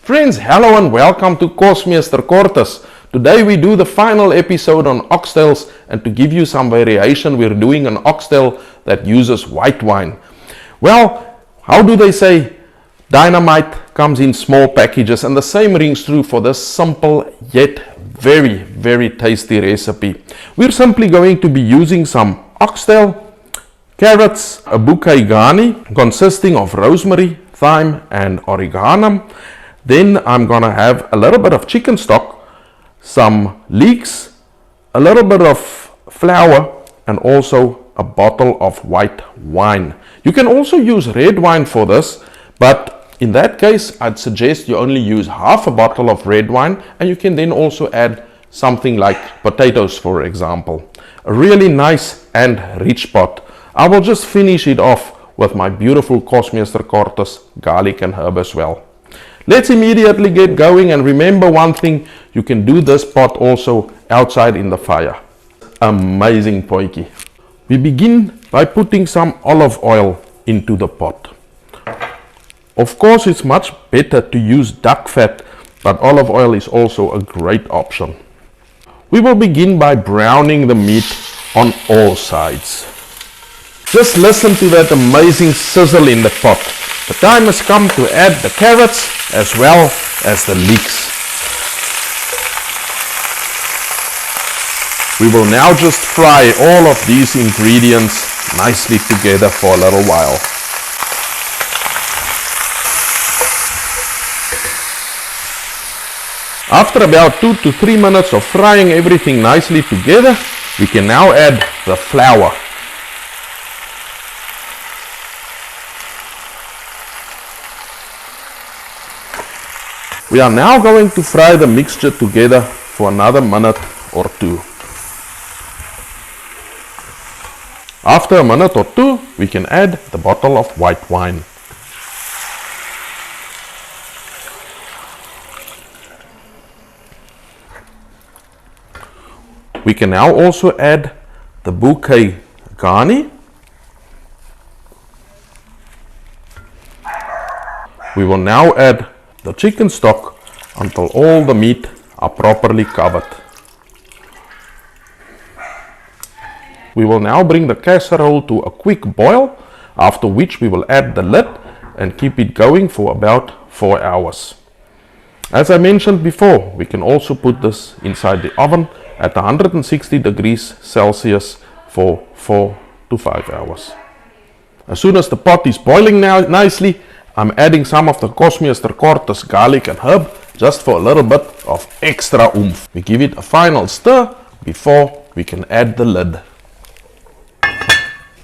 Friends, hello and welcome to Kosmeester Kortes. Today we do the final episode on oxtails, and to give you some variation, we're doing an oxtail that uses white wine. Well, how do they say? Dynamite comes in small packages, and the same rings true for this simple yet very tasty recipe. We're simply going to be using some oxtail, carrots, a Bouquet Garni consisting of rosemary, thyme and oregano. Then I'm gonna have a little bit of chicken stock, some leeks, a little bit of flour, and also a bottle of white wine. You can also use red wine for this, but in that case I'd suggest you only use half a bottle of red wine, and you can then also add something like potatoes, for example. A really nice and rich pot. I will just finish it off with my beautiful Kosmeester Kortes garlic and herb as well. Let's immediately get going, and remember one thing, you can do this pot also outside in the fire. Amazing potjie. We begin by putting some olive oil into the pot. Of course it's much better to use duck fat, but olive oil is also a great option. We will begin by browning the meat on all sides. Just listen to that amazing sizzle in the pot. The time has come to add the carrots as well as the leeks. We will now just fry all of these ingredients nicely together for a little while. After about 2 to 3 minutes of frying everything nicely together, we can now add the flour. We are now going to fry the mixture together for another minute or two. After a minute or two, we can add the bottle of white wine. We can now also add the Bouquet Garni. We will now add the chicken stock until all the meat are properly covered. We will now bring the casserole to a quick boil, after which we will add the lid and keep it going for about 4 hours. As I mentioned before, we can also put this inside the oven at 160 degrees Celsius for 4 to 5 hours. As soon as the pot is boiling now nicely, I'm adding some of the Kosmeester Kortes garlic and herb just for a little bit of extra oomph. We give it a final stir before we can add the lid.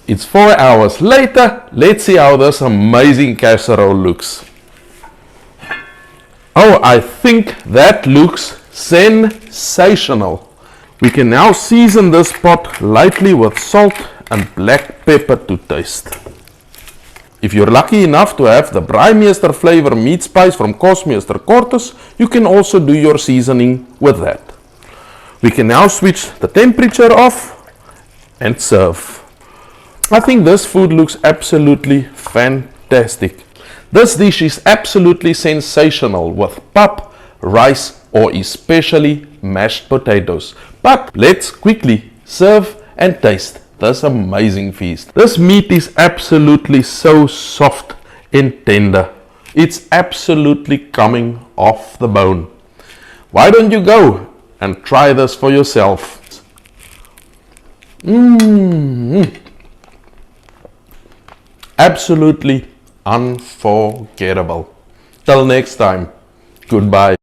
It's 4 hours later. Let's see how this amazing casserole looks. Oh, I think that looks sensational. We can now season this pot lightly with salt and black pepper to taste. If you're lucky enough to have the Breimeester flavor meat spice from Kosmeester Kortes, you can also do your seasoning with that. We can now switch the temperature off and serve. I think this food looks absolutely fantastic. This dish is absolutely sensational with pap, rice or especially mashed potatoes. But let's quickly serve and taste this amazing feast. This meat is absolutely so soft and tender. It's absolutely coming off the bone. Why don't you go and try this for yourself? Absolutely unforgettable. Till next time, goodbye.